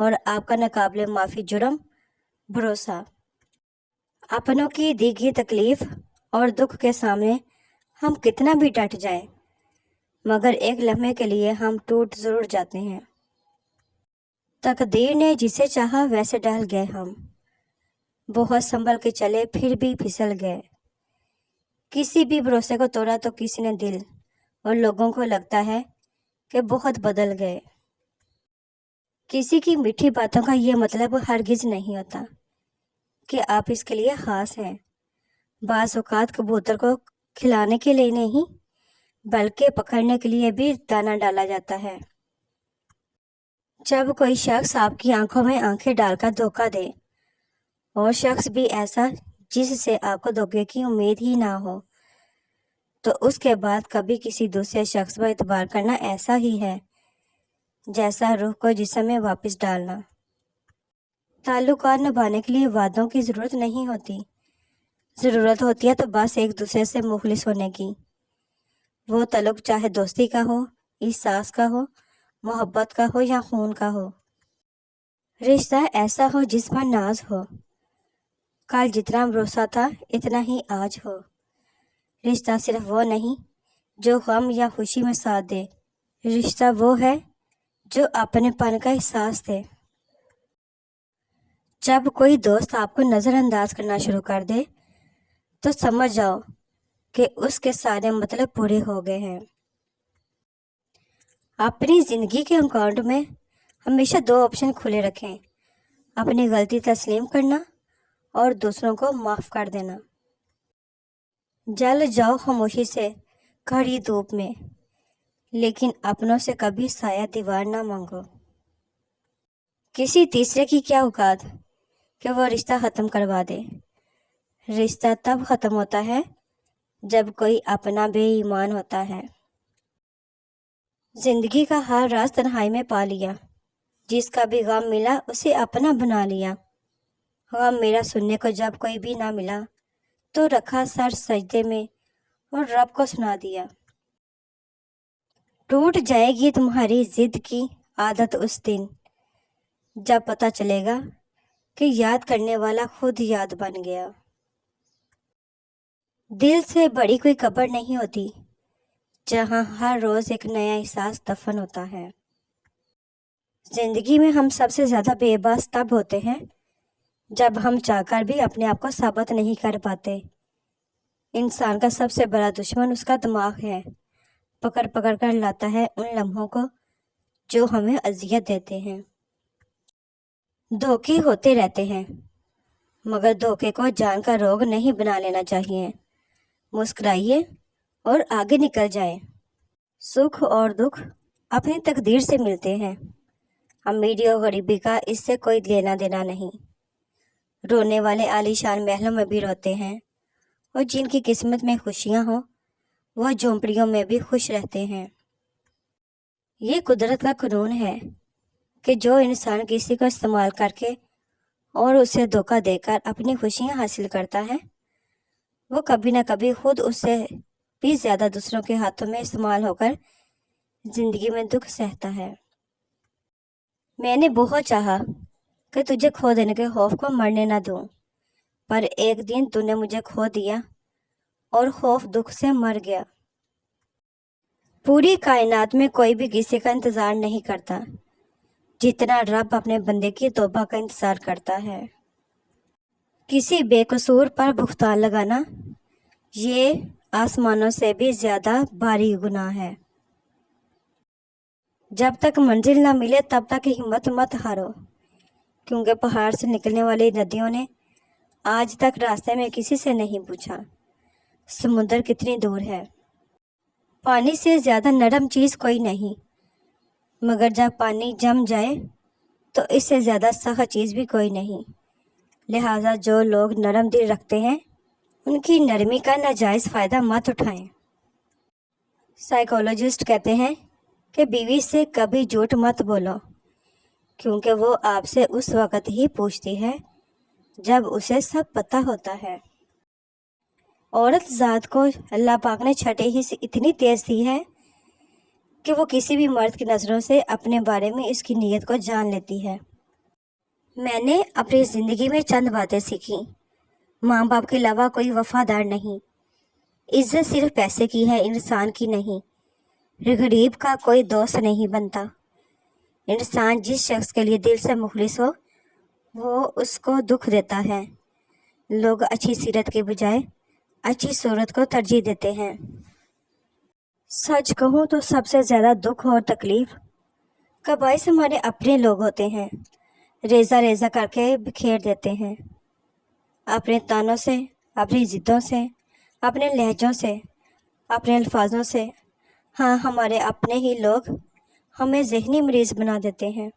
اور آپ کا ناقابل معافی جرم بھروسہ۔ اپنوں کی دی گئی تکلیف اور دکھ کے سامنے ہم کتنا بھی ڈٹ جائیں، مگر ایک لمحے کے لیے ہم ٹوٹ ضرور جاتے ہیں۔ تقدیر نے جسے چاہا ویسے ڈال گئے ہم، بہت سنبھل کے چلے پھر بھی پھسل گئے۔ کسی بھی بھروسے کو توڑا تو کسی نے دل، اور لوگوں کو لگتا ہے کہ بہت بدل گئے۔ کسی کی میٹھی باتوں کا یہ مطلب ہرگز نہیں ہوتا کہ آپ اس کے لیے خاص ہیں۔ بعض اوقات کبوتر کو کھلانے کے لیے نہیں بلکہ پکڑنے کے لیے بھی دانہ ڈالا جاتا ہے۔ جب کوئی شخص آپ کی آنکھوں میں آنکھیں ڈال کر دھوکہ دے، اور شخص بھی ایسا جس سے آپ کو دھوکے کی امید ہی نہ ہو، تو اس کے بعد کبھی کسی دوسرے شخص پر اعتبار کرنا ایسا ہی ہے جیسا روح کو جسم میں واپس ڈالنا۔ تعلقات نبھانے کے لیے وعدوں کی ضرورت نہیں ہوتی، ضرورت ہوتی ہے تو بس ایک دوسرے سے مخلص ہونے کی۔ وہ تعلق چاہے دوستی کا ہو، احساس کا ہو، محبت کا ہو یا خون کا ہو۔ رشتہ ایسا ہو جس پر ناز ہو، کل جتنا بھروسہ تھا اتنا ہی آج ہو۔ رشتہ صرف وہ نہیں جو غم یا خوشی میں ساتھ دے، رشتہ وہ ہے جو اپنے پن کا احساس دے۔ جب کوئی دوست آپ کو نظر انداز کرنا شروع کر دے تو سمجھ جاؤ کہ اس کے سارے مطلب پورے ہو گئے ہیں۔ اپنی زندگی کے اکاؤنٹ میں ہمیشہ 2 آپشن کھلے رکھیں، اپنی غلطی تسلیم کرنا اور دوسروں کو معاف کر دینا۔ جل جاؤ خاموشی سے کڑی دھوپ میں، لیکن اپنوں سے کبھی سایہ دیوار نہ مانگو۔ کسی تیسرے کی کیا اوقات کہ وہ رشتہ ختم کروا دے۔ رشتہ تب ختم ہوتا ہے جب کوئی اپنا بے ایمان ہوتا ہے۔ زندگی کا ہر راز تنہائی میں پا لیا، جس کا بھی غم ملا اسے اپنا بنا لیا۔ غم میرا سننے کو جب کوئی بھی نہ ملا تو رکھا سر سجدے میں اور رب کو سنا دیا۔ ٹوٹ جائے گی تمہاری ضد کی عادت اس دن، جب پتہ چلے گا کہ یاد کرنے والا خود یاد بن گیا۔ دل سے بڑی کوئی قبر نہیں ہوتی جہاں ہر روز ایک نیا احساس دفن ہوتا ہے۔ زندگی میں ہم سب سے زیادہ بے بس تب ہوتے ہیں جب ہم چاہ کر بھی اپنے آپ کو ثابت نہیں کر پاتے۔ انسان کا سب سے بڑا دشمن اس کا دماغ ہے، پکڑ پکڑ کر لاتا ہے ان لمحوں کو جو ہمیں اذیت دیتے ہیں۔ دھوکے ہوتے رہتے ہیں، مگر دھوکے کو جان کا روگ نہیں بنا لینا چاہیے۔ مسکرائیے اور آگے نکل جائیں۔ سکھ اور دکھ اپنی تقدیر سے ملتے ہیں، امیری اور غریبی کا اس سے کوئی لینا دینا نہیں۔ رونے والے عالی شان محلوں میں بھی روتے ہیں، اور جن کی قسمت میں خوشیاں ہوں وہ جھونپڑیوں میں بھی خوش رہتے ہیں۔ یہ قدرت کا قانون ہے کہ جو انسان کسی کو استعمال کر کے اور اسے دھوکہ دے کر اپنی خوشیاں حاصل کرتا ہے، وہ کبھی نہ کبھی خود اس سے بھی زیادہ دوسروں کے ہاتھوں میں استعمال ہو کر زندگی میں دکھ سہتا ہے۔ میں نے بہت چاہا کہ تجھے کھو دینے کے خوف کو مرنے نہ دوں، پر ایک دن تو نے مجھے کھو دیا اور خوف دکھ سے مر گیا۔ پوری کائنات میں کوئی بھی کسی کا انتظار نہیں کرتا جتنا رب اپنے بندے کی توبہ کا انتظار کرتا ہے۔ کسی بے قصور پر بہتان لگانا یہ آسمانوں سے بھی زیادہ بھاری گناہ ہے۔ جب تک منزل نہ ملے تب تک ہمت مت ہارو، کیونکہ پہاڑ سے نکلنے والی ندیوں نے آج تک راستے میں کسی سے نہیں پوچھا سمندر کتنی دور ہے۔ پانی سے زیادہ نرم چیز کوئی نہیں، مگر جب پانی جم جائے تو اس سے زیادہ سخت چیز بھی کوئی نہیں۔ لہٰذا جو لوگ نرم دل رکھتے ہیں ان کی نرمی کا ناجائز فائدہ مت اٹھائیں۔ سائیکالوجسٹ کہتے ہیں کہ بیوی سے کبھی جھوٹ مت بولو، کیونکہ وہ آپ سے اس وقت ہی پوچھتی ہے جب اسے سب پتہ ہوتا ہے۔ عورت ذات کو اللہ پاک نے چھٹے ہی سے اتنی تیز دی ہے کہ وہ کسی بھی مرد کی نظروں سے اپنے بارے میں اس کی نیت کو جان لیتی ہے۔ میں نے اپنی زندگی میں چند باتیں سیکھی۔ ماں باپ کے علاوہ کوئی وفادار نہیں۔ عزت صرف پیسے کی ہے، انسان کی نہیں۔ غریب کا کوئی دوست نہیں بنتا۔ انسان جس شخص کے لیے دل سے مخلص ہو وہ اس کو دکھ دیتا ہے۔ لوگ اچھی سیرت کے بجائے اچھی صورت کو ترجیح دیتے ہیں۔ سچ کہوں تو سب سے زیادہ دکھ اور تکلیف کا باعث ہمارے اپنے لوگ ہوتے ہیں۔ ریزہ ریزہ کر کے بکھیر دیتے ہیں، اپنے تانوں سے، اپنی ضدوں سے، اپنے لہجوں سے، اپنے الفاظوں سے۔ ہاں، ہمارے اپنے ہی لوگ ہمیں ذہنی مریض بنا دیتے ہیں۔